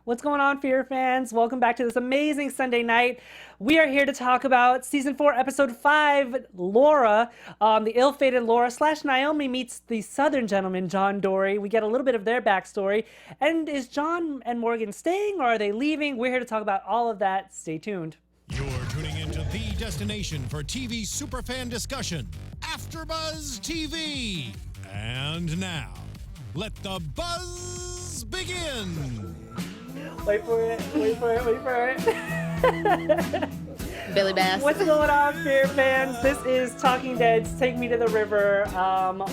What's going on, Fear fans? Welcome back to this amazing Sunday night. We are here to talk about Season 4, Episode 5, Laura. The ill-fated Laura / Naomi meets the Southern gentleman, John Dory. We get a little bit of their backstory. And is John and Morgan staying, or are they leaving? We're here to talk about all of that. Stay tuned. You're tuning into the destination for TV superfan discussion, AFTERBUZZ TV. And now, let the buzz begin. Wait for it. Billy Bass. What's going on, Fear fans? This is Talking Dead's Take Me to the River.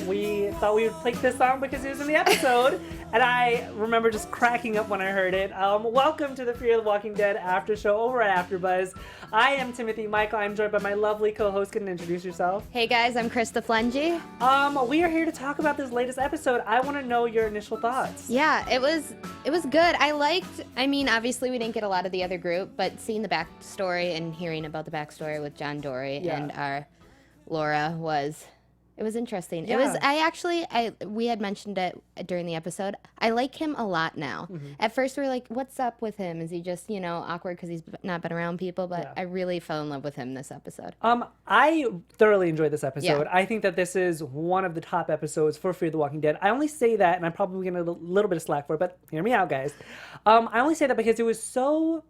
We thought we would play this song because it was in the episode, and I remember just cracking up when I heard it. Welcome to the Fear the Walking Dead after show over at AfterBuzz. I am Timothy Michael. I'm joined by my lovely co-host. Can you introduce yourself? Hey guys, I'm Krista Flentje. We are here to talk about this latest episode. I want to know your initial thoughts. Yeah, it was good. Obviously we didn't get a lot of the other group, but seeing the backstory and hearing about the backstory with John Dory and our Laura was interesting. Yeah. We had mentioned it during the episode. I like him a lot now. Mm-hmm. At first we were like, what's up with him? Is he just, awkward because he's not been around people? But I really fell in love with him this episode. I thoroughly enjoyed this episode. Yeah. I think that this is one of the top episodes for Fear the Walking Dead. I only say that, and I'm probably going to get a little bit of slack for it, but hear me out, guys. I only say that because it was so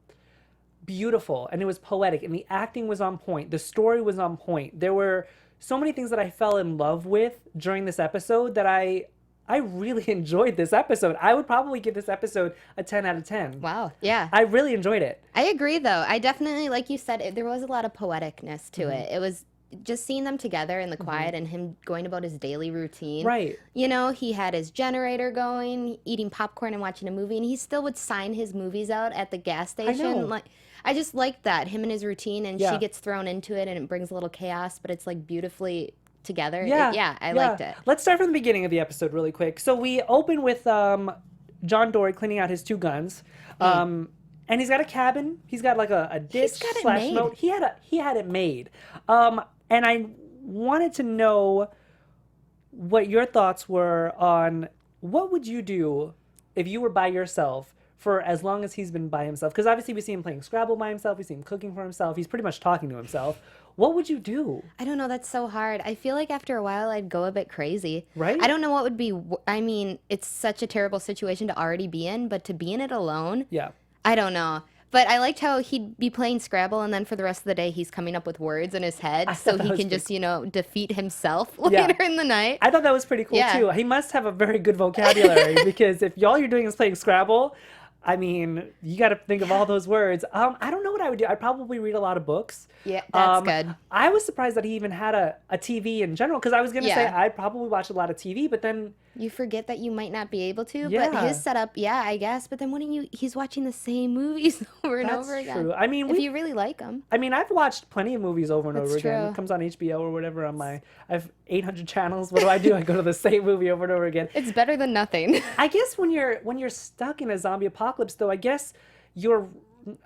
beautiful, and it was poetic, and the acting was on point. The story was on point. There were so many things that I fell in love with during this episode that I really enjoyed this episode. I would probably give this episode a 10 out of 10. Wow, yeah. I really enjoyed it. I agree, though. I definitely, like you said, there was a lot of poeticness to it. It was just seeing them together in the quiet and him going about his daily routine. Right. He had his generator going, eating popcorn and watching a movie, and he still would sign his movies out at the gas station. I know. I just liked that, him and his routine, and Yeah. she gets thrown into it, and it brings a little chaos, but it's, beautifully together. Yeah. I liked it. Let's start from the beginning of the episode really quick. So we open with John Dory cleaning out his two guns. And he's got a cabin. He's got like a ditch / moat. He had it made. And I wanted to know what your thoughts were on what would you do if you were by yourself for as long as he's been by himself? Because obviously we see him playing Scrabble by himself. We see him cooking for himself. He's pretty much talking to himself. What would you do? I don't know. That's so hard. I feel like after a while I'd go a bit crazy. Right? I don't know what would be. It's such a terrible situation to already be in, but to be in it alone, Yeah. I don't know. But I liked how he'd be playing Scrabble, and then for the rest of the day, he's coming up with words in his head so he can just, defeat himself later in the night. I thought that was pretty cool, too. He must have a very good vocabulary because if all you're doing is playing Scrabble, I mean, you got to think of all those words. I don't know what I would do. I'd probably read a lot of books. Yeah, that's good. I was surprised that he even had a TV in general, because I was going to say I'd probably watch a lot of TV, but then... You forget that you might not be able to, Yeah. but his setup, I guess. But then he's watching the same movies over and over again. True. I mean, if you really like them. I mean, I've watched plenty of movies over and over again. True. It comes on HBO or whatever on I have 800 channels. What do? I go to the same movie over and over again. It's better than nothing. I guess when you're stuck in a zombie apocalypse, though, I guess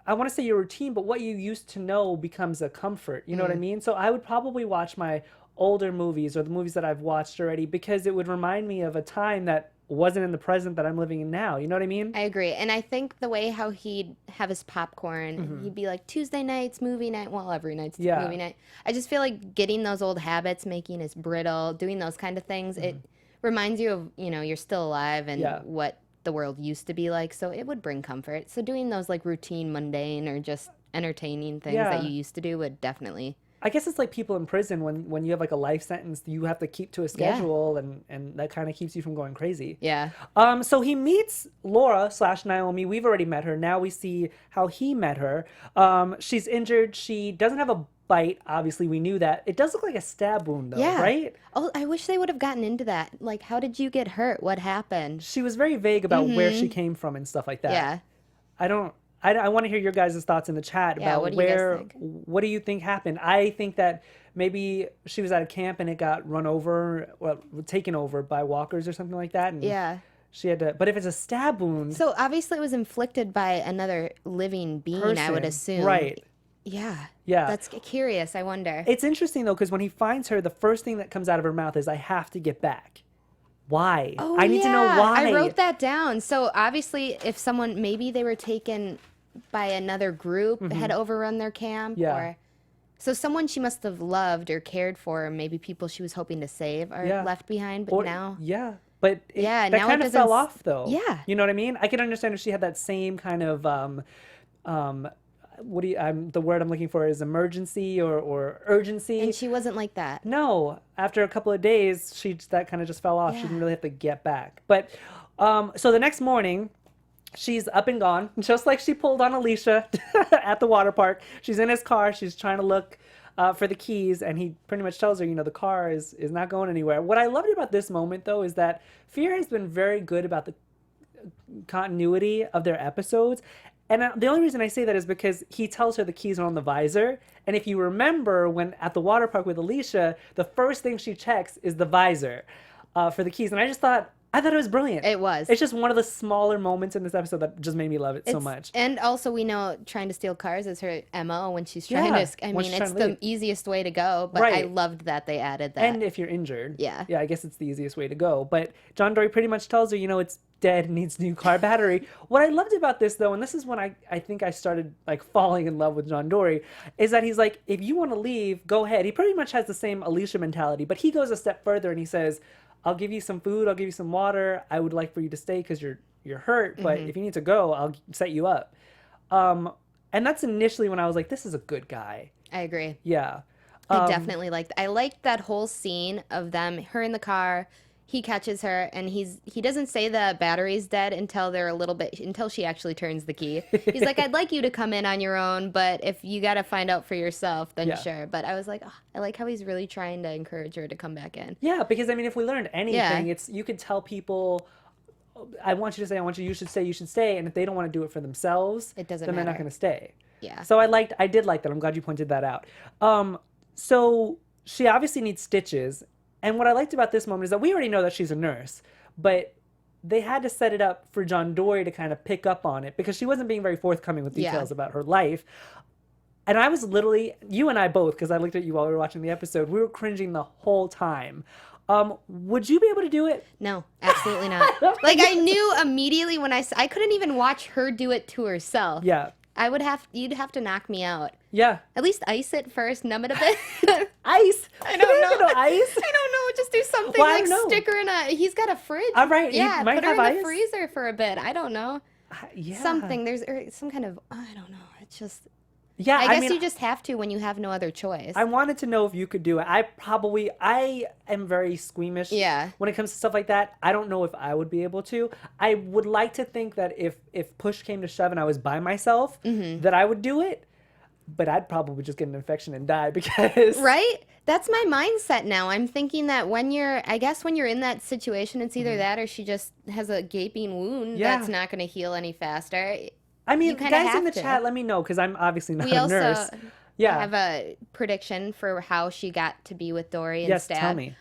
I want to say your routine, but what you used to know becomes a comfort. You know what I mean? So I would probably watch my older movies or the movies that I've watched already, because it would remind me of a time that wasn't in the present that I'm living in now. You know what I mean? I agree. And I think the way how he'd have his popcorn, he'd be like, Tuesday night's movie night. Well, every night's movie night. I just feel like getting those old habits, making us brittle, doing those kind of things, it reminds you of, you're still alive and what the world used to be like. So it would bring comfort. So doing those routine, mundane, or just entertaining things that you used to do would definitely... I guess it's like people in prison when you have a life sentence, you have to keep to a schedule, and that kind of keeps you from going crazy. Yeah. So he meets Laura / Naomi. We've already met her. Now we see how he met her. She's injured. She doesn't have a bite. Obviously, we knew that. It does look like a stab wound, though, right? Oh, I wish they would have gotten into that. Like, how did you get hurt? What happened? She was very vague about where she came from and stuff like that. Yeah. I want to hear your guys' thoughts in the chat about what do you guys think? What do you think happened? I think that maybe she was at a camp and it got run over, or taken over by walkers or something like that. And she had to, but if it's a stab wound. So obviously it was inflicted by another living being, I would assume. Right. Yeah. Yeah. That's curious, I wonder. It's interesting, though, because when he finds her, the first thing that comes out of her mouth is, I have to get back. Why? Oh, I need to know why. I wrote that down. So obviously, if someone, maybe they were taken by another group, had overrun their camp, or so someone she must have loved or cared for, or maybe people she was hoping to save are left behind. But now, but now that kind of fell off though. Yeah, you know what I mean. I can understand if she had that same kind of the word I'm looking for is emergency or urgency. And she wasn't like that. No, after a couple of days, that kind of just fell off. She didn't really have to get back. But so the next morning, she's up and gone, just like she pulled on Alicia at the water park. She's in his car. She's trying to look for the keys, and he pretty much tells her, the car is not going anywhere. What I loved about this moment, though, is that Fear has been very good about the continuity of their episodes. And the only reason I say that is because he tells her the keys are on the visor. And if you remember, when at the water park with Alicia, the first thing she checks is the visor for the keys. And I thought it was brilliant. It was. It's just one of the smaller moments in this episode that just made me love it so much. And also, we know trying to steal cars is her MO when she's trying to. I mean, it's the easiest way to go. But I loved that they added that. And if you're injured, yeah, I guess it's the easiest way to go. But John Dorie pretty much tells her, it's dead and needs a new car battery. What I loved about this, though, and this is when I think I started falling in love with John Dorie, is that he's like, if you want to leave, go ahead. He pretty much has the same Alicia mentality, but he goes a step further and he says, I'll give you some food, I'll give you some water. I would like for you to stay because you're hurt, but if you need to go, I'll set you up. And that's initially when I was like, this is a good guy. I agree. Yeah. I definitely liked. I liked that whole scene of her in the car. He catches her, and he doesn't say the battery's dead until she actually turns the key. He's like, I'd like you to come in on your own, but if you got to find out for yourself, then sure. But I was like, I like how he's really trying to encourage her to come back in. Yeah, because I mean, if we learned anything, it's you could tell people, I want you to say, you should stay, and if they don't want to do it for themselves, it doesn't then matter. They're not going to stay. Yeah. So I did like that. I'm glad you pointed that out. So she obviously needs stitches. And what I liked about this moment is that we already know that she's a nurse, but they had to set it up for John Dorie to kind of pick up on it because she wasn't being very forthcoming with details about her life. And I was literally, you and I both, because I looked at you while we were watching the episode, we were cringing the whole time. Would you be able to do it? No, absolutely not. I knew immediately when I couldn't even watch her do it to herself. Yeah. You'd have to knock me out. Yeah. At least ice it first, numb it a bit. Ice? I don't know. No ice? I don't know. Just do something stick her in he's got a fridge. All right. Yeah, put her in the freezer for a bit. I don't know. Yeah. Something. There's some kind of, I don't know. It's just. Yeah, I guess you just have to when you have no other choice. I wanted to know if you could do it. I am very squeamish when it comes to stuff like that. I don't know if I would be able to. I would like to think that if push came to shove and I was by myself, that I would do it. But I'd probably just get an infection and die because... Right? That's my mindset now. I'm thinking that when you're in that situation, it's either that or she just has a gaping wound that's not going to heal any faster. I mean, guys in the chat, let me know, because I'm obviously not a nurse. We also have a prediction for how she got to be with Dorie instead. Yes, tell me.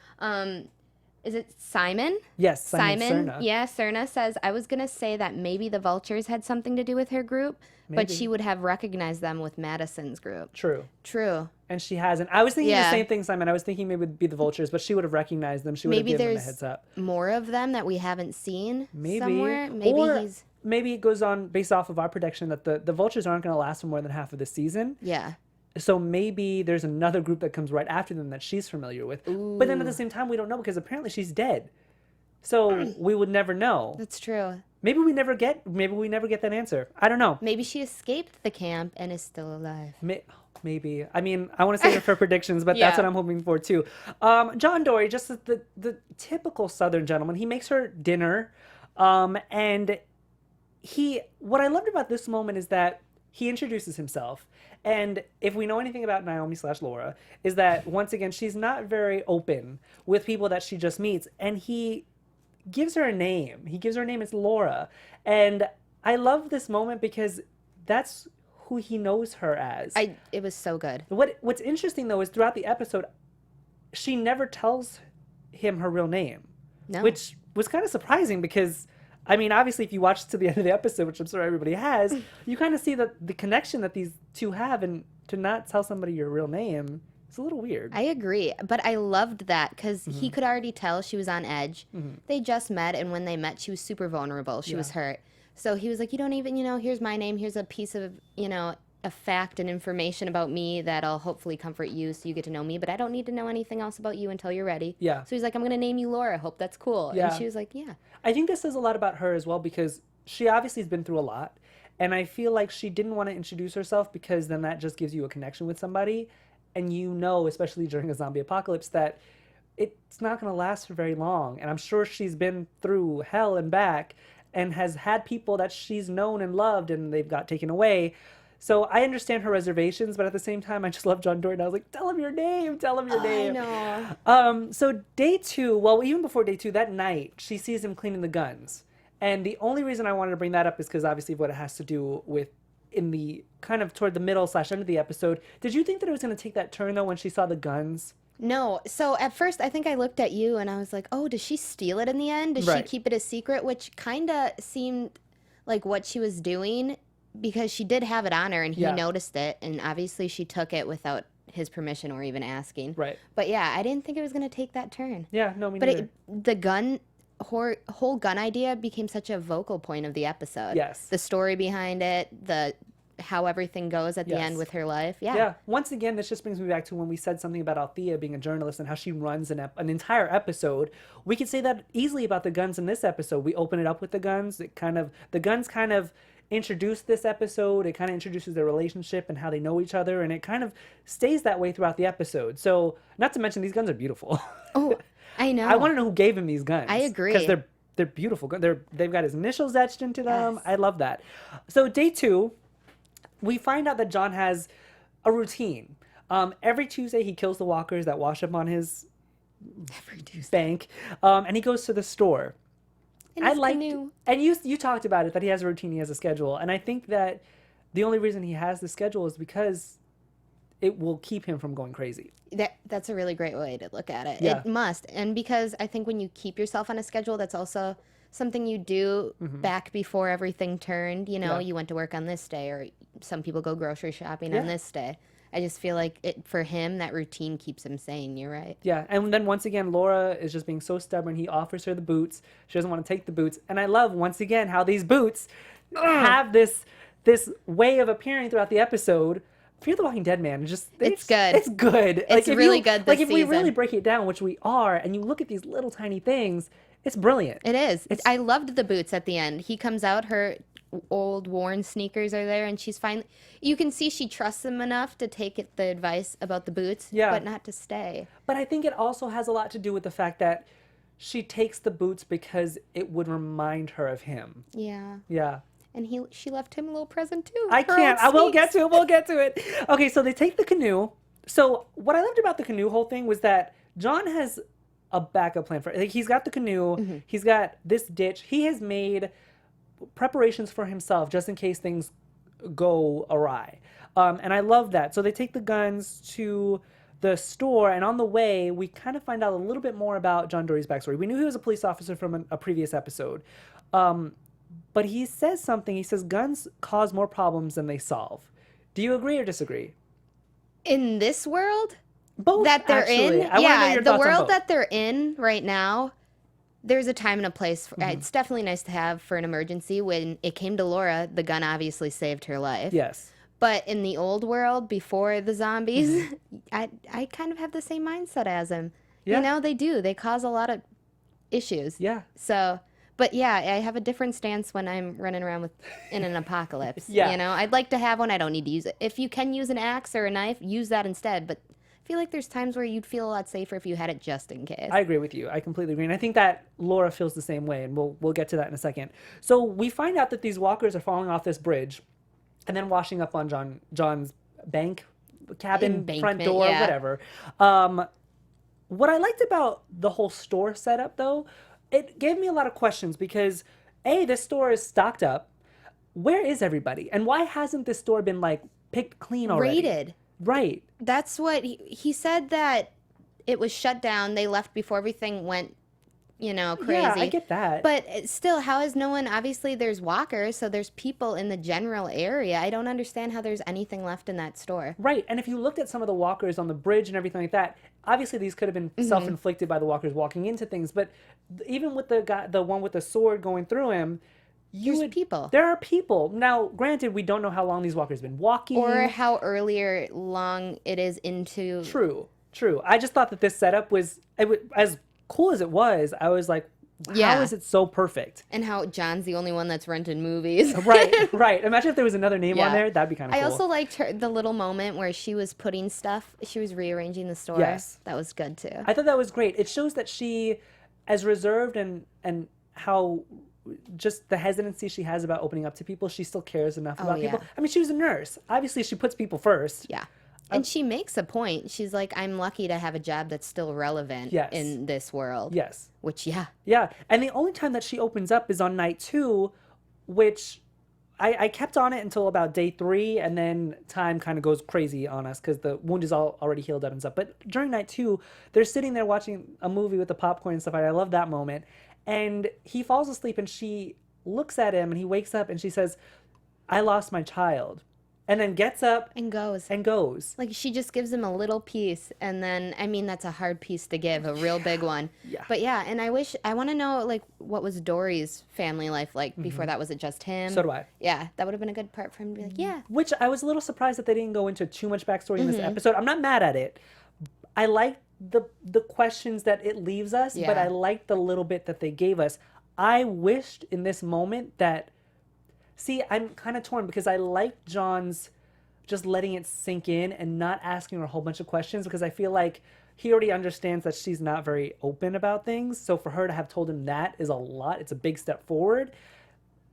Is it Simon? Yes, Simon. Cerna. Yeah, Cerna says, I was going to say that maybe the Vultures had something to do with her group, but she would have recognized them with Madison's group. True. And she hasn't. I was thinking the same thing, Simon. I was thinking maybe it would be the Vultures, but she would have recognized them. She would have given them a heads up. More of them that we haven't seen somewhere. Maybe it goes on based off of our prediction that the Vultures aren't going to last for more than half of the season. Yeah. So maybe there's another group that comes right after them that she's familiar with. Ooh. But then at the same time, we don't know because apparently she's dead. So we would never know. That's true. Maybe we never get that answer. I don't know. Maybe she escaped the camp and is still alive. Maybe. I mean, I want to save it for predictions, but that's what I'm hoping for too. John Dorie, just the typical Southern gentleman. He makes her dinner, and what I loved about this moment is that he introduces himself. And if we know anything about Naomi/Laura, is that once again, she's not very open with people that she just meets. And he gives her a name. He gives her a name. It's Laura. And I love this moment because that's who he knows her as. It was so good. What's interesting, though, is throughout the episode, she never tells him her real name. No. Which was kind of surprising because... I mean, obviously, if you watch to the end of the episode, which I'm sure everybody has, you kind of see the connection that these two have, and to not tell somebody your real name It's a little weird. I agree, but I loved that because he could already tell she was on edge. They just met, and when they met, she was super vulnerable. She was hurt. So he was like, you don't even, here's my name. Here's a piece of, a fact and information about me that'll hopefully comfort you so you get to know me, but I don't need to know anything else about you until you're ready. Yeah. So he's like, I'm going to name you Laura. Hope that's cool. Yeah. And she was like, yeah. I think this says a lot about her as well because she obviously has been through a lot. And I feel like she didn't want to introduce herself because then that just gives you a connection with somebody. And especially during a zombie apocalypse, that it's not going to last for very long. And I'm sure she's been through hell and back and has had people that she's known and loved and they've got taken away. So I understand her reservations, but at the same time, I just love John Dory. And I was like, tell him your name. Tell him your name. I know. So day 2, well, even before day 2, that night, she sees him cleaning the guns. And the only reason I wanted to bring that up is because obviously what it has to do with in the kind of toward the middle / end of the episode. Did you think that it was going to take that turn, though, when she saw the guns? No. So at first, I think I looked at you and I was like, oh, does she steal it in the end? Does she keep it a secret? Which kind of seemed like what she was doing because she did have it on her and he noticed it. And obviously she took it without his permission or even asking. Right. But yeah, I didn't think it was going to take that turn. Yeah, no, me neither. But the whole gun idea became such a vocal point of the episode. Yes. The story behind it, how everything goes at the end with her life. Yeah. Yeah. Once again, this just brings me back to when we said something about Althea being a journalist and how she runs an entire episode. We could say that easily about the guns in this episode. We open it up with the guns. The guns kind of introduce this episode. It kind of introduces their relationship and how they know each other, and it kind of stays that way throughout the episode. So, not to mention, these guns are beautiful. Oh, I know. I want to know who gave him these guns. I agree. Because they're beautiful. They've got his initials etched into them. Yes. I love that. So day 2, we find out that John has a routine. Every Tuesday he kills the walkers that wash up on his bank, and he goes to the store. And you talked about it, that he has a routine, he has a schedule, and I think that the only reason he has the schedule is because it will keep him from going crazy. That's a really great way to look at it. Yeah. It must. And because I think when you keep yourself on a schedule, that's also something you do back before everything turned. You went to work on this day, or some people go grocery shopping on this day. I just feel like for him, that routine keeps him sane. You're right. Yeah, and then once again, Laura is just being so stubborn. He offers her the boots. She doesn't want to take the boots. And I love, once again, how these boots have this way of appearing throughout the episode. Fear the Walking Dead, man. It's good. It's good. It's really good this season. If we really break it down, which we are, and you look at these little tiny things, it's brilliant. It is. I loved the boots at the end. He comes out, her old worn sneakers are there, and she's fine. You can see she trusts him enough to take the advice about the boots, but not to stay. But I think it also has a lot to do with the fact that she takes the boots because it would remind her of him. Yeah. Yeah. And she left him a little present too. I can't. I will get to it. We'll get to it. Okay, so they take the canoe. So what I loved about the canoe whole thing was that John has a backup plan for it. Like, he's got the canoe. He's got this ditch. He has made preparations for himself just in case things go awry. And I love that. So they take the guns to the store, and on the way, we kind of find out a little bit more about John Dory's backstory. We knew he was a police officer from a previous episode. But he says something. He says guns cause more problems than they solve. Do you agree or disagree? In this world? Both, that they're actually. in? The world that they're in right now, there's a time and a place. It's definitely nice to have for an emergency. When it came to Laura, the gun obviously saved her life. Yes. But in the old world, before the zombies, I kind of have the same mindset as him. Yeah. They do. They cause a lot of issues. Yeah. So... But yeah, I have a different stance when I'm running around in an apocalypse. Yeah. I'd like to have one. I don't need to use it. If you can use an axe or a knife, use that instead. But I feel like there's times where you'd feel a lot safer if you had it just in case. I agree with you. I completely agree. And I think that Laura feels the same way, and we'll get to that in a second. So we find out that these walkers are falling off this bridge and then washing up on John's cabin, front door, whatever. What I liked about the whole store setup, though, it gave me a lot of questions because, A, this store is stocked up. Where is everybody? And why hasn't this store been, picked clean already? Raided. Right. That's what he said, that it was shut down. They left before everything went you know, crazy. Yeah, I get that. But still, how is no one, obviously there's walkers, so there's people in the general area. I don't understand how there's anything left in that store. Right, and if you looked at some of the walkers on the bridge and everything like that, obviously these could have been self-inflicted by the walkers walking into things, but even with the one with the sword going through him, people. There are people. Now, granted, we don't know how long these walkers have been walking. Or how long it is into... True. I just thought that this setup was as cool as it was. I was like, how is it so perfect? And how John's the only one that's rented movies. Right. Imagine if there was another name on there. That'd be kind of cool. I also liked the little moment where she was putting stuff. She was rearranging the store. Yes. That was good, too. I thought that was great. It shows that she, as reserved and how just the hesitancy she has about opening up to people, she still cares enough about people. I mean, she was a nurse. Obviously, she puts people first. Yeah. And she makes a point. She's like, I'm lucky to have a job that's still relevant in this world. Yes. Which, Yeah. And the only time that she opens up is on night 2, which I kept on it until about day 3, and then time kind of goes crazy on us because the wound is already healed up and stuff. But during night 2, they're sitting there watching a movie with the popcorn and stuff. I love that moment. And he falls asleep, and she looks at him, and he wakes up, and she says, I lost my child. And then gets up and goes. Like, she just gives him a little piece, and then, I mean, that's a hard piece to give, a real big one. Yeah. But yeah, and I want to know, like, what was Dory's family life like before that? Was it just him? So do I. Yeah, that would have been a good part for him to be like, yeah. Which I was a little surprised that they didn't go into too much backstory in this episode. I'm not mad at it. I like the questions that it leaves us, but I like the little bit that they gave us. I wished in this moment that... See, I'm kind of torn because I like John's just letting it sink in and not asking her a whole bunch of questions because I feel like he already understands that she's not very open about things. So for her to have told him that is a lot. It's a big step forward.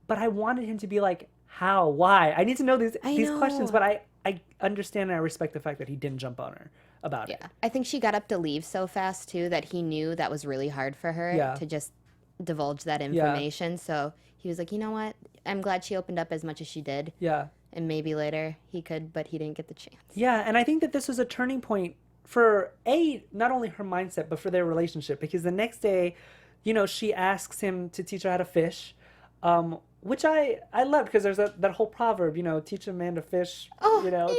But I wanted him to be like, how? Why? I need to know these questions. But I understand and I respect the fact that he didn't jump on her about it. I think she got up to leave so fast, too, that he knew that was really hard for her to just divulge that information. Yeah. So he was like, you know what? I'm glad she opened up as much as she did. Yeah. And maybe later he could, but he didn't get the chance. Yeah, and I think that this was a turning point for, not only her mindset, but for their relationship. Because the next day, you know, she asks him to teach her how to fish, which I love because there's that whole proverb, you know, teach a man to fish, you know,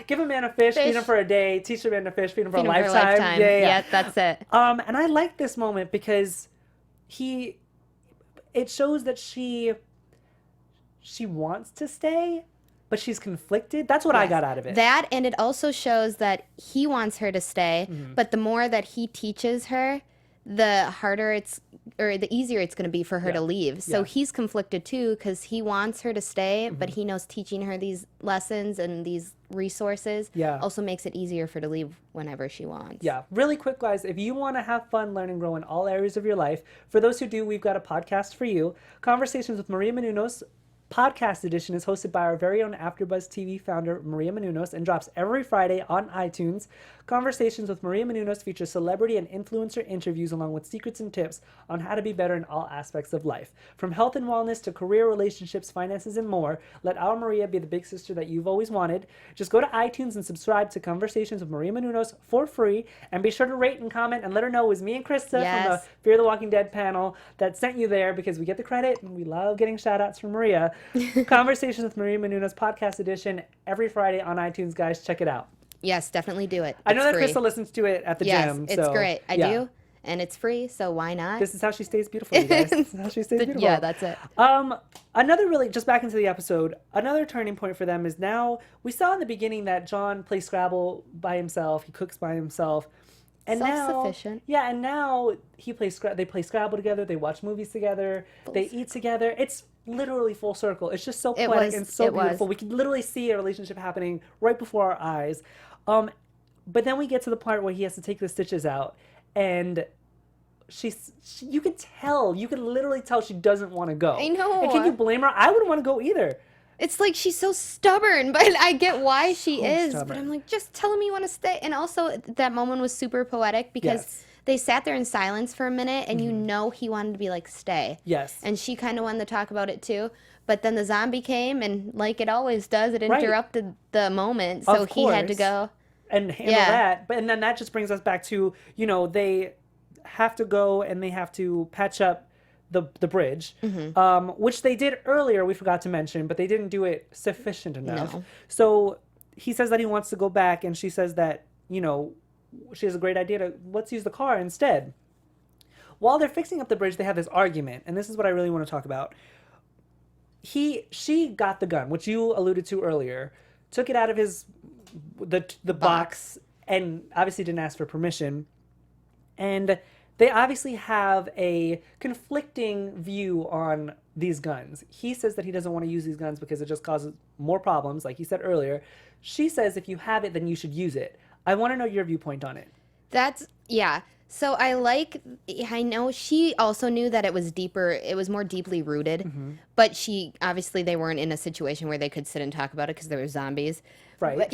give a man a fish, feed him for a day, teach a man to fish, feed him for a lifetime. Yeah, that's it. And I like this moment because it shows that she wants to stay, but she's conflicted. That's what I got out of it. That, and it also shows that he wants her to stay, but the more that he teaches her, the harder the easier it's going to be for her to leave. So he's conflicted too because he wants her to stay, but he knows teaching her these lessons and these resources also makes it easier for her to leave whenever she wants. Yeah. Really quick, guys, if you want to have fun, learn, and grow in all areas of your life, for those who do, we've got a podcast for you. Conversations with Maria Menounos podcast edition is hosted by our very own AfterBuzz TV founder, Maria Menounos, and drops every Friday on iTunes. Conversations with Maria Menounos feature celebrity and influencer interviews along with secrets and tips on how to be better in all aspects of life. From health and wellness to career, relationships, finances, and more, let our Maria be the big sister that you've always wanted. Just go to iTunes and subscribe to Conversations with Maria Menounos for free, and be sure to rate and comment and let her know it was me and Krista from the Fear the Walking Dead panel that sent you there because we get the credit and we love getting shout outs from Maria. Conversations with Maria Menounos podcast edition every Friday on iTunes, guys. Check it out. Yes, definitely do it. I know that Krista listens to it at the gym. Yes, it's great. I do. And it's free, so why not? This is how she stays beautiful, you guys. This is how she stays beautiful. Yeah, that's it. Another really, just back into the episode, another turning point for them is now, we saw in the beginning that John plays Scrabble by himself. He cooks by himself. And self-sufficient. And now they play Scrabble together. They watch movies together. They eat together. It's literally full circle. It's just so poetic and so beautiful. We can literally see a relationship happening right before our eyes. But then we get to the part where he has to take the stitches out, and you can literally tell she doesn't want to go. I know. And can you blame her? I wouldn't want to go either. It's like she's so stubborn, but I get why she is. Stubborn. But I'm like, just tell me you want to stay. And also, that moment was super poetic because they sat there in silence for a minute, and you know he wanted to be like, stay. Yes. And she kind of wanted to talk about it too. But then the zombie came, and like it always does, it interrupted the moment. So he had to go and handle that. And then that just brings us back to, you know, have to go and they have to patch up the bridge, which they did earlier, we forgot to mention, but they didn't do it sufficient enough. No. So he says that he wants to go back, and she says that, you know, she has a great idea to, let's use the car instead. While they're fixing up the bridge, they have this argument, and this is what I really want to talk about. She got the gun, which you alluded to earlier, took it out of the box, and obviously didn't ask for permission. And they obviously have a conflicting view on these guns. He says that he doesn't want to use these guns because it just causes more problems, like he said earlier. She says if you have it, then you should use it. I want to know your viewpoint on it. Yeah. So I know she also knew that it was deeper, it was more deeply rooted, but obviously they weren't in a situation where they could sit and talk about it because there were zombies. Right. But,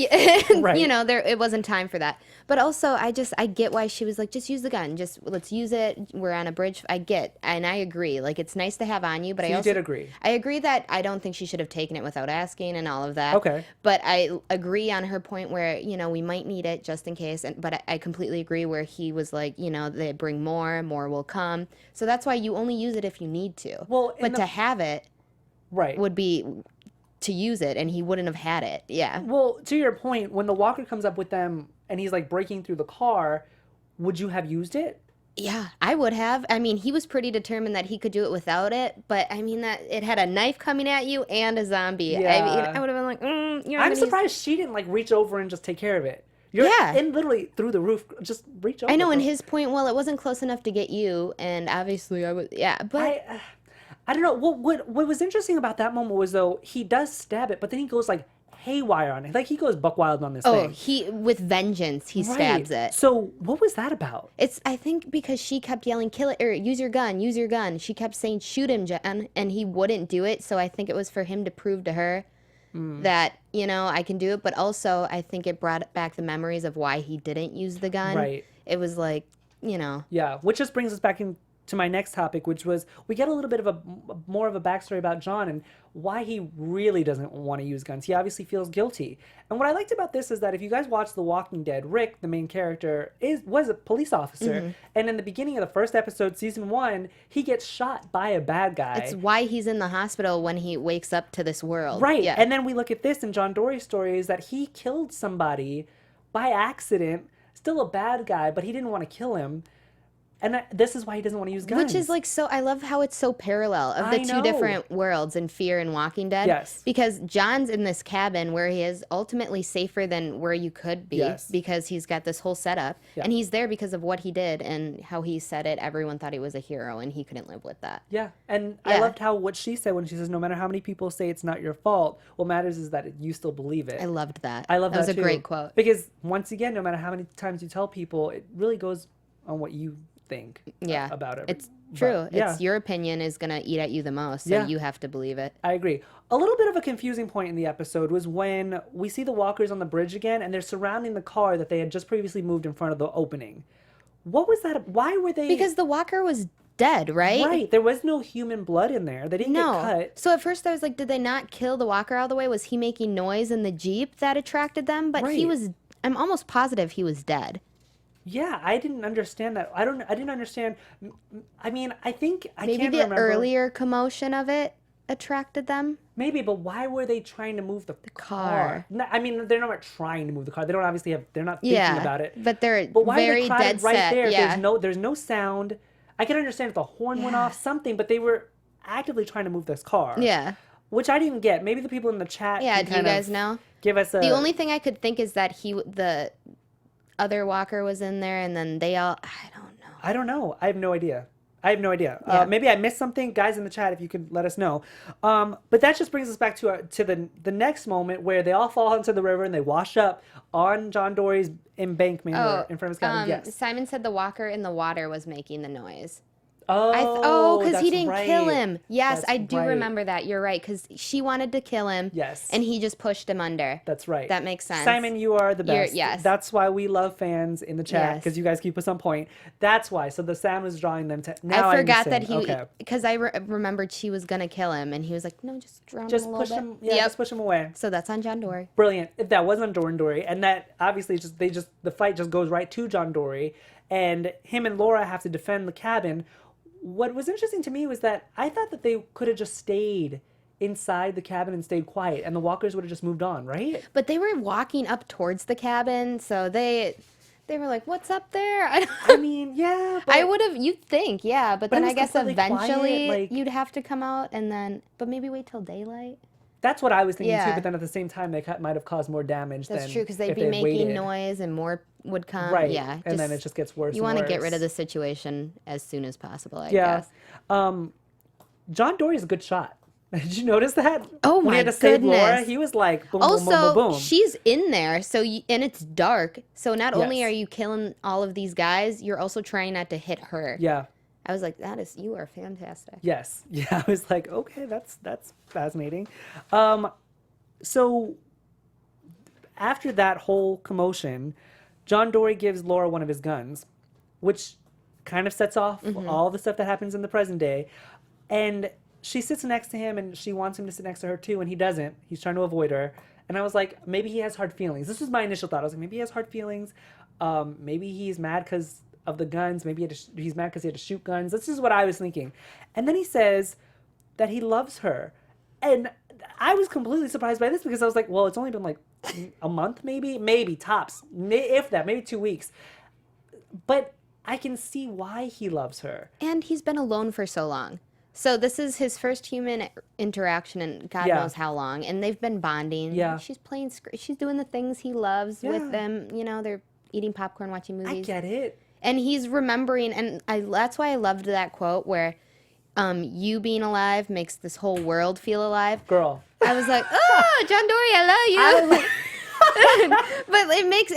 Right. You know, it wasn't time for that. But also, I get why she was like, just use the gun. Just let's use it. We're on a bridge. And I agree. Like, it's nice to have on you, but So I also you did agree. I agree that I don't think she should have taken it without asking and all of that. Okay. But I agree on her point where, you know, we might need it just in case. But I completely agree where he was like, you know, they bring more will come. So that's why you only use it if you need to. Well, but to have it right. would be to use it, and he wouldn't have had it. Yeah. Well, to your point, when the walker comes up with them and he's like breaking through the car, would you have used it? Yeah, I would have. I mean, he was pretty determined that he could do it without it, but I mean that it had a knife coming at you and a zombie. Yeah. I mean, I would have been like, you know, I'm surprised she didn't like reach over and just take care of it. You're in literally through the roof, just reach over. I know, and his point, well, it wasn't close enough to get you, and obviously I would, but I don't know. What was interesting about that moment was, though, he does stab it, but then he goes like haywire on it. Like he goes buck wild on this thing. He with vengeance, he stabs it. So what was that about? I think because she kept yelling, kill it, or use your gun, use your gun. She kept saying, shoot him, Jen, and he wouldn't do it. So I think it was for him to prove to her that, you know, I can do it. But also I think it brought back the memories of why he didn't use the gun. Right. It was like, you know. Yeah, which just brings us back into my next topic, which was we get a little bit of more of a backstory about John and why he really doesn't want to use guns. He obviously feels guilty. And what I liked about this is that if you guys watch The Walking Dead, Rick, the main character, was a police officer. And in the beginning of the first episode, season 1, he gets shot by a bad guy. It's why he's in the hospital when he wakes up to this world. Right. Yeah. And then we look at this in John Dory's story is that he killed somebody by accident, still a bad guy, but he didn't want to kill him. And this is why he doesn't want to use guns. Which is like I love how it's so parallel of the two different worlds in Fear and Walking Dead. Yes. Because John's in this cabin where he is ultimately safer than where you could be. Yes. Because he's got this whole setup. Yeah. And he's there because of what he did and how he said it. Everyone thought he was a hero and he couldn't live with that. Yeah. And I loved what she said when she says, no matter how many people say it's not your fault, what matters is that you still believe it. I loved that. I love that was too. a great quote. Because once again, no matter how many times you tell people, it really goes on what you think about it. It's true. It's your opinion is going to eat at you the most, so you have to believe it. I agree. A little bit of a confusing point in the episode was when we see the walkers on the bridge again, and they're surrounding the car that they had just previously moved in front of the opening. What was that? Why were they... Because the walker was dead, right? Right. There was no human blood in there. They didn't get cut. So at first I was like, did they not kill the walker all the way? Was he making noise in the Jeep that attracted them? But he was... I'm almost positive he was dead. Yeah, I didn't understand that. I didn't understand. I mean, I think Maybe can't the remember. Earlier commotion of it attracted them. Maybe, but why were they trying to move the car? No, I mean, they're not trying to move the car. They don't obviously have. They're not thinking about it. But they're why very are they crowded dead right set. there? Yeah. There's no sound. I can understand if the horn went off something, but they were actively trying to move this car. Yeah. Which I didn't get. Maybe the people in the chat. Yeah. can Do you kind guys of know? Give us a. The only thing I could think is that the other walker was in there, and then they all. I don't know. I have no idea. Yeah. Maybe I missed something. Guys in the chat, if you could let us know. But that just brings us back to the next moment where they all fall into the river and they wash up on John Dory's embankment or in front of his cabin. Yes. Simon said the walker in the water was making the noise. Oh, because he didn't kill him. Yes, That's I do right. remember that. You're right, because she wanted to kill him. Yes. And he just pushed him under. That's right. That makes sense. Simon, you are the best. Yes. That's why we love fans in the chat, Yes. because you guys keep us on point. That's why. So the sound was drawing them to. Now I forgot that understand. he, Okay. because I remembered she was going to kill him, and he was like, no, just drown him a little push bit. him. Yeah, just push him away. So that's on John Dory. Brilliant. If that was on Dory, and that obviously the fight just goes right to John Dory. and him and Laura have to defend the cabin. What was interesting to me was that I thought that they could have just stayed inside the cabin and stayed quiet, and the walkers would have just moved on, right? But they were walking up towards the cabin, so they were like, "What's up there?" I mean, yeah. I would have. You'd think, yeah, but then I guess eventually quiet, you'd have to come out, and then, but maybe wait till daylight. That's what I was thinking too. But then at the same time, they might have caused more damage. That's true, because they'd be making noise, and more would come. Right. Yeah. And then it just gets worse. You want to get rid of the situation as soon as possible. I guess. John Dory's a good shot. Did you notice that? Oh when my he had to save Laura, he was like, boom, boom, boom, boom, boom. She's in there, and it's dark. So not only are you killing all of these guys, you're also trying not to hit her. Yeah. I was like, you are fantastic. Yes. Yeah. I was like, okay, that's fascinating. So after that whole commotion, John Dory gives Laura one of his guns, which kind of sets off all the stuff that happens in the present day. And she sits next to him, and she wants him to sit next to her too, and he doesn't. He's trying to avoid her. And I was like, maybe he has hard feelings. This was my initial thought. I was like, maybe he has hard feelings. Maybe he's mad because of the guns. Maybe he's mad because he had to shoot guns. This is what I was thinking. And then he says that he loves her. And I was completely surprised by this, because I was like, well, it's only been like a month, maybe tops, if that, maybe 2 weeks. But I can see why he loves her. And he's been alone for so long. So this is his first human interaction in God knows how long, and they've been bonding. Yeah. She's she's doing the things he loves with them. You know, they're eating popcorn, watching movies. I get it. And he's remembering, and that's why I loved that quote where you being alive makes this whole world feel alive. Girl. I was like, oh, John Dory, I love you. But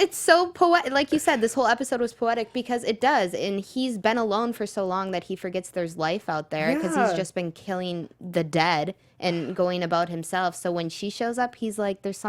it's so poetic. Like you said, this whole episode was poetic because it does. And he's been alone for so long that he forgets there's life out there, because he's just been killing the dead and going about himself. So when she shows up, he's like, there's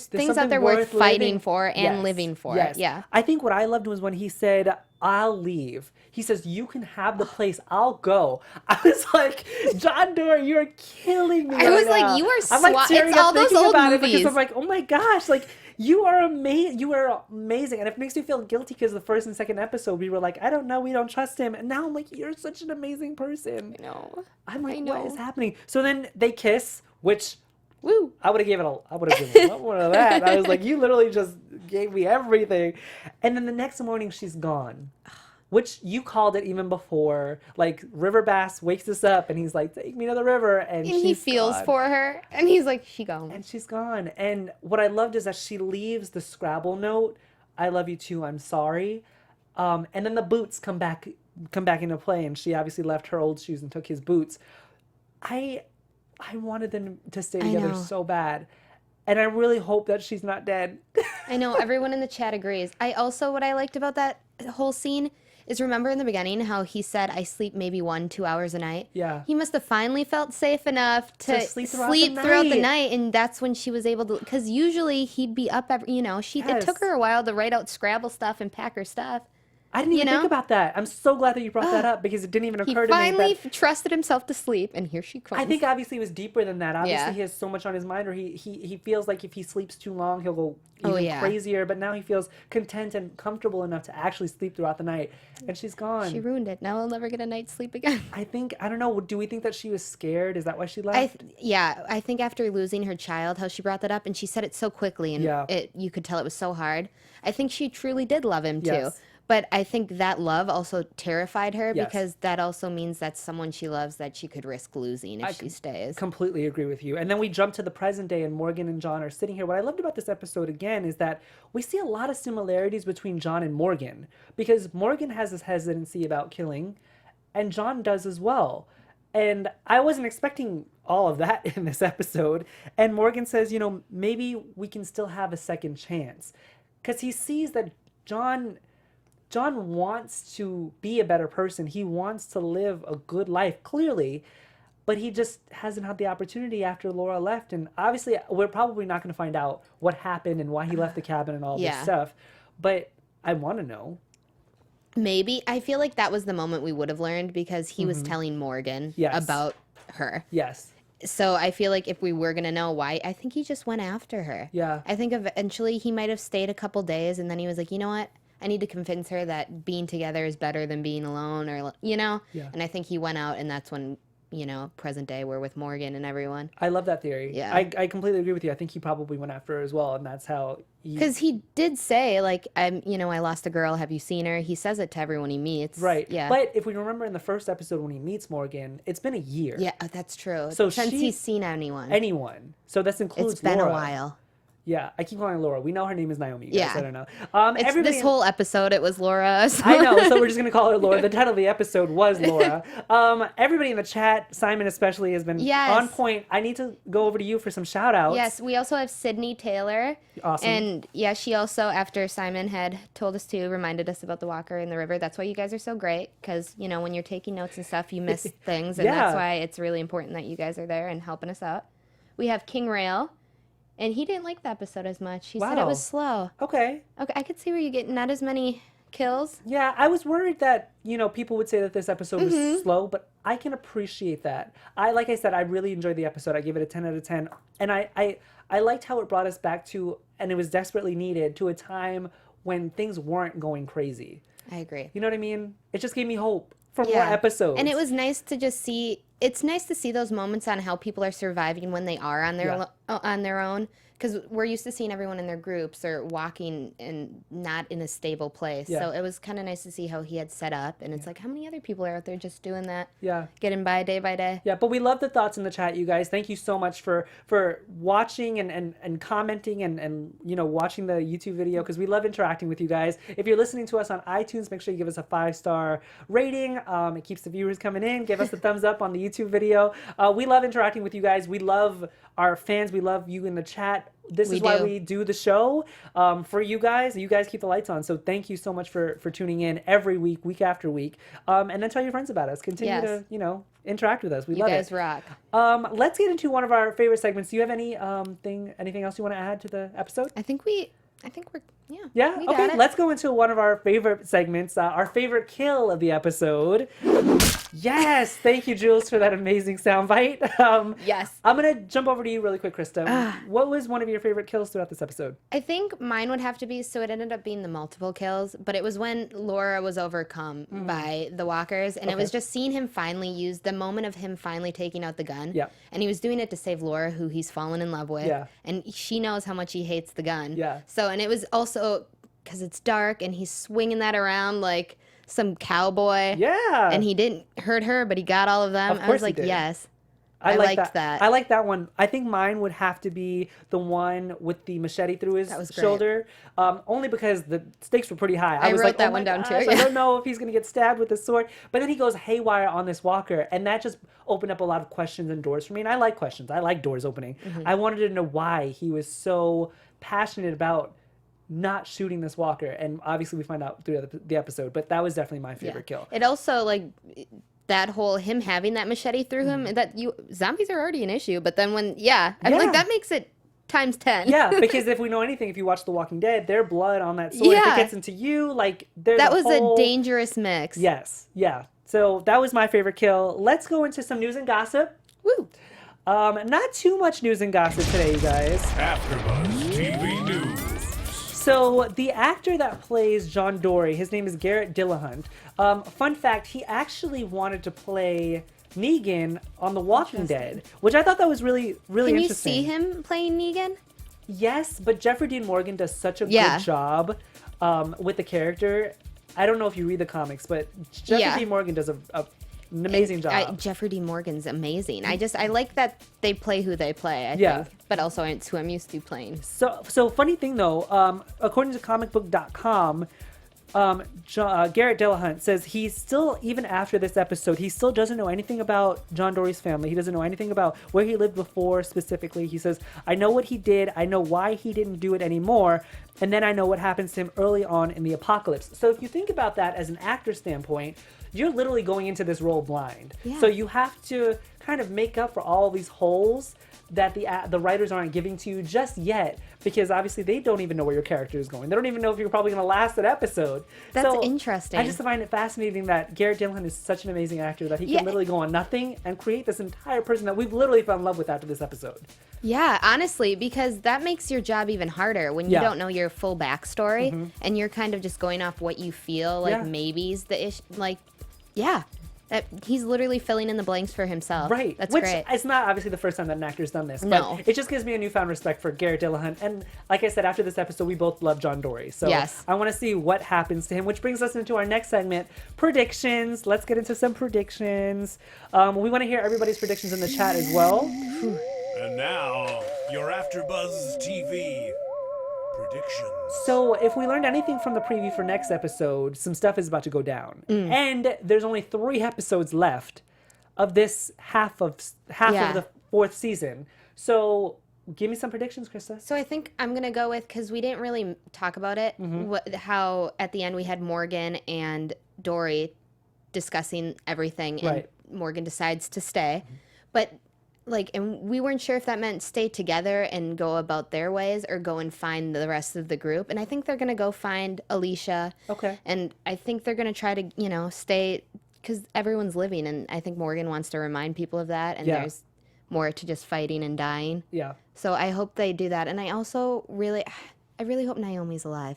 things out there worth fighting for and living for. Yes. Yeah. I think what I loved was when he said, I'll leave. He says, you can have the place. I'll go. I was like, John Dory, you're killing me. I was like, you are I'm like tearing it's up all those thinking old about movies. It, because I'm like, oh my gosh, like you are amazing. You are amazing. And it makes me feel guilty because the first and second episode, we were like, I don't know. We don't trust him. And now I'm like, you're such an amazing person. I know. I'm like, what is happening? So then they kiss, which... Woo! I would have given a lot more of that. I was like, you literally just gave me everything. And then the next morning, she's gone. Which you called it even before. Like, River Bass wakes us up, and he's like, take me to the river. And he feels gone. for her, and he's like, she gone. And she's gone. And what I loved is that she leaves the Scrabble note, I love you too, I'm sorry. And then the boots come back into play, and she obviously left her old shoes and took his boots. I wanted them to stay together so bad. And I really hope that she's not dead. I know. Everyone in the chat agrees. What I liked about that whole scene is, remember in the beginning how he said, I sleep maybe 1-2 hours a night? Yeah. He must have finally felt safe enough to sleep throughout the night. And that's when she was able to, because usually he'd be up every, it took her a while to write out Scrabble stuff and pack her stuff. I didn't even think about that. I'm so glad that you brought that up, because it didn't even occur to me. He finally trusted himself to sleep, and here she comes. I think obviously it was deeper than that. Obviously he has so much on his mind, or he feels like if he sleeps too long, he'll go even crazier. But now he feels content and comfortable enough to actually sleep throughout the night. And she's gone. She ruined it. Now he'll never get a night's sleep again. I don't know. Do we think that she was scared? Is that why she left? I think after losing her child, how she brought that up, and she said it so quickly, and you could tell it was so hard. I think she truly did love him too. But I think that love also terrified her, because that also means that's someone she loves that she could risk losing if she stays. Completely agree with you. And then we jump to the present day, and Morgan and John are sitting here. What I loved about this episode, again, is that we see a lot of similarities between John and Morgan, because Morgan has this hesitancy about killing, and John does as well. And I wasn't expecting all of that in this episode. And Morgan says, maybe we can still have a second chance, because he sees that John wants to be a better person. He wants to live a good life, clearly, but he just hasn't had the opportunity after Laura left. And obviously, we're probably not going to find out what happened and why he left the cabin and all this stuff. But I want to know. Maybe. I feel like that was the moment we would have learned, because he was telling Morgan about her. Yes. So I feel like if we were going to know why, I think he just went after her. Yeah. I think eventually he might have stayed a couple days, and then he was like, you know what? I need to convince her that being together is better than being alone, or, you know? Yeah. And I think he went out, and that's when, you know, present day, we're with Morgan and everyone. I love that theory. Yeah. I completely agree with you. I think he probably went after her as well, and that's how because he did say, like, I lost a girl. Have you seen her? He says it to everyone he meets. Right. Yeah. But if we remember in the first episode when he meets Morgan, it's been a year. Yeah, that's true. So since he's seen anyone. So this includes It's been Laura. a while. Yeah, I keep calling her Laura. We know her name is Naomi. Yeah. I don't know. It's this whole episode, it was Laura. So. I know, so we're just going to call her Laura. The title of the episode was Laura. Everybody in the chat, Simon especially, has been on point. I need to go over to you for some shout outs. Yes, we also have Sydney Taylor. Awesome. And yeah, she also, after Simon had told us to, reminded us about the walker in the river. That's why you guys are so great, because, you know, when you're taking notes and stuff, you miss things. And that's why it's really important that you guys are there and helping us out. We have King Rail. And he didn't like the episode as much. He said it was slow. Okay, I could see where you get not as many kills. Yeah, I was worried that, you know, people would say that this episode was slow, but I can appreciate that. Like I said, I really enjoyed the episode. I gave it a 10 out of 10. And I liked how it brought us back to, and it was desperately needed, to a time when things weren't going crazy. I agree. You know what I mean? It just gave me hope for more episodes. And it was nice to just see, it's nice to see those moments on how people are surviving when they are on their own. Because we're used to seeing everyone in their groups or walking and not in a stable place. So it was kind of nice to see how he had set up. And it's like, how many other people are out there just doing that? Yeah. Getting by day by day. Yeah, but we love the thoughts in the chat, you guys. Thank you so much for watching and commenting and you know, watching the YouTube video, because we love interacting with you guys. If you're listening to us on iTunes, make sure you give us a 5-star rating. It keeps the viewers coming in. Give us a thumbs up on the YouTube video. We love interacting with you guys. We love our fans. We love you in the chat. This is why we do the show, for you guys. You guys keep the lights on. So thank you so much for tuning in every week, week after week. And then tell your friends about us. Continue to, you know, interact with us. We love it. You guys rock. Let's get into one of our favorite segments. Do you have anything else you want to add to the episode? I think we're, yeah. Okay. Let's go into one of our favorite segments, our favorite kill of the episode. Yes, thank you, Jules, for that amazing soundbite. Yes. I'm gonna jump over to you really quick, Krista. What was one of your favorite kills throughout this episode? I think mine would have to be, so it ended up being the multiple kills, but it was when Laura was overcome by the walkers, and it was just seeing him finally use the moment of him finally taking out the gun. Yeah. And he was doing it to save Laura, who he's fallen in love with. Yeah. And she knows how much he hates the gun. Yeah. So, and it was also because it's dark, and he's swinging that around like some cowboy. Yeah. And he didn't hurt her, but he got all of them. Of course I was like, yes. I liked that. I like that one. I think mine would have to be the one with the machete through his shoulder. Only because the stakes were pretty high. I was wrote like, that one down too. I don't know if he's going to get stabbed with the sword. But then he goes haywire on this walker. And that just opened up a lot of questions and doors for me. And I like questions. I like doors opening. I wanted to know why he was so passionate about not shooting this walker. And obviously we find out through the episode. But that was definitely my favorite kill. It also, like, that whole him having that machete through him, that zombies are already an issue, but then when I'm like, that makes it times 10. Yeah, because if we know anything, if you watch The Walking Dead, their blood on that sword, if it gets into you, like, there's that was a dangerous mix. Yes, yeah. So that was my favorite kill. Let's go into some news and gossip. Woo! Not too much news and gossip today, you guys. AFTERBUZZ TV News. So the actor that plays John Dory, his name is Garrett Dillahunt. Fun fact, he actually wanted to play Negan on The Walking Dead, which I thought that was really, really interesting. Can you see him playing Negan? Yes, but Jeffrey Dean Morgan does such a good job with the character. I don't know if you read the comics, but Jeffrey Dean Morgan does an amazing job. Jeffrey Dean Morgan's amazing. I like that they play who they play, I think. But also it's who I'm used to playing. So funny thing though, according to comicbook.com, Garrett Dillahunt says he still, even after this episode, he still doesn't know anything about John Dory's family. He doesn't know anything about where he lived before specifically. He says, I know what he did. I know why he didn't do it anymore. And then I know what happens to him early on in the apocalypse. So if you think about that as an actor standpoint, you're literally going into this role blind. Yeah. So you have to kind of make up for all these holes that the writers aren't giving to you just yet, because obviously they don't even know where your character is going. They don't even know if you're probably going to last an episode. That's interesting. I just find it fascinating that Garrett Dillahunt is such an amazing actor that he can literally go on nothing and create this entire person that we've literally fell in love with after this episode. Yeah, honestly, because that makes your job even harder when you don't know your full backstory and you're kind of just going off what you feel like maybe's the issue. Like, he's literally filling in the blanks for himself. Right. That's Which great. It's not obviously the first time that an actor's done this. No. But it just gives me a newfound respect for Garrett Dillahunt. And like I said, after this episode, we both love John Dory. So I want to see what happens to him, which brings us into our next segment, predictions. Let's get into some predictions. We want to hear everybody's predictions in the chat as well. And now, your AfterBuzz TV predictions. So if we learned anything from the preview for next episode, some stuff is about to go down. And there's only 3 episodes left of this half of the 4th season. So give me some predictions, Krista. So I think I'm going to go with, because we didn't really talk about it, how at the end we had Morgan and Dory discussing everything, and Morgan decides to stay. But and we weren't sure if that meant stay together and go about their ways or go and find the rest of the group. And I think they're going to go find Alicia. Okay. And I think they're going to try to, stay, because everyone's living. And I think Morgan wants to remind people of that. And there's more to just fighting and dying. Yeah. So I hope they do that. And I also really hope Naomi's alive.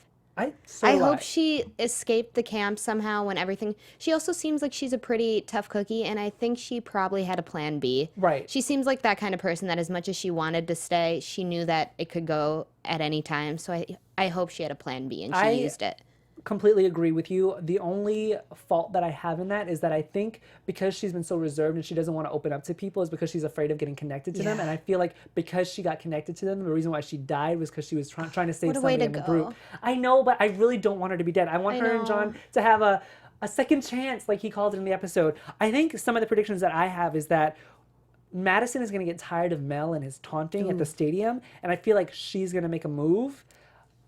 I hope she escaped the camp somehow when everything... She also seems like she's a pretty tough cookie, and I think she probably had a plan B. Right. She seems like that kind of person that as much as she wanted to stay, she knew that it could go at any time. So I hope she had a plan B and she used it. Completely agree with you. The only fault that I have in that is that I think because she's been so reserved and she doesn't want to open up to people is because she's afraid of getting connected to them. And I feel like because she got connected to them, the reason why she died was because she was trying to save somebody in the group. I know, but I really don't want her to be dead. I want her and John to have a second chance, like he called it in the episode. I think some of the predictions that I have is that Madison is going to get tired of Mel and his taunting at the stadium, and I feel like she's going to make a move.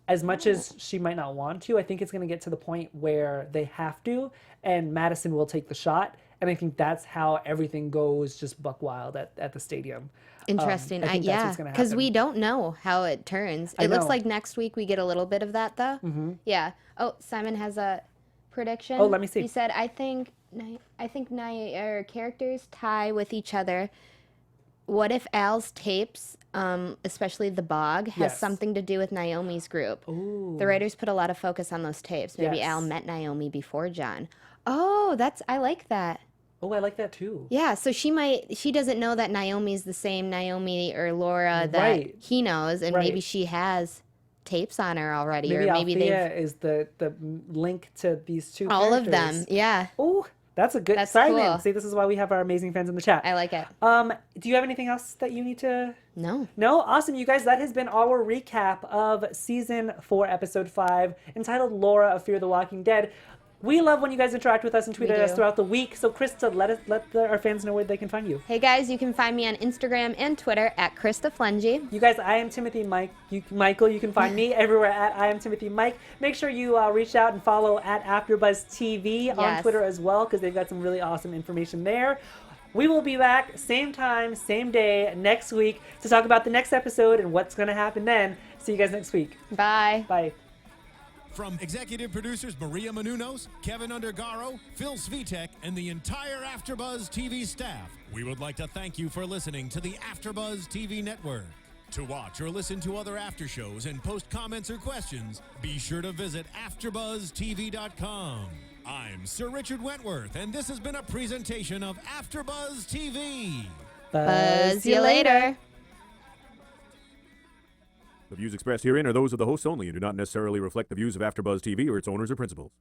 As much as she might not want to, I think it's going to get to the point where they have to, and Madison will take the shot. And I think that's how everything goes just buck wild at the stadium. Interesting. I think that's what's going to happen. Because we don't know how it turns. It looks like next week we get a little bit of that, though. Yeah. Oh, Simon has a prediction. Oh, let me see. He said, I think characters tie with each other. What if Al's tapes, especially the bog, has something to do with Naomi's group? Ooh. The writers put a lot of focus on those tapes. Maybe Al met Naomi before John. Oh, I like that. Oh, I like that too. Yeah, so she doesn't know that Naomi's the same Naomi or Laura that he knows, and maybe she has tapes on her already. Maybe or maybe Althea is the link to these two all characters. of them, yeah. Oh, that's a good Simon. Cool. See, this is why we have our amazing fans in the chat. I like it. Do you have anything else that you need to... No. No? Awesome, you guys. That has been our recap of Season 4, Episode 5, entitled Laura of Fear the Walking Dead. We love when you guys interact with us and tweet at us throughout the week. So, Krista, let our fans know where they can find you. Hey, guys, you can find me on Instagram and Twitter at Krista Flentje. You guys, I am Timothy Michael. You can find me everywhere at I am Timothy Mike. Make sure you reach out and follow at AfterBuzz TV on Twitter as well, because they've got some really awesome information there. We will be back same time, same day next week to talk about the next episode and what's going to happen then. See you guys next week. Bye. Bye. From executive producers Maria Menounos, Kevin Undergaro, Phil Svitek, and the entire AfterBuzz TV staff, we would like to thank you for listening to the AfterBuzz TV network. To watch or listen to other after shows and post comments or questions, be sure to visit AfterBuzzTV.com. I'm Sir Richard Wentworth, and this has been a presentation of AfterBuzz TV. Buzz you later. The views expressed herein are those of the hosts only and do not necessarily reflect the views of AfterBuzz TV or its owners or principals.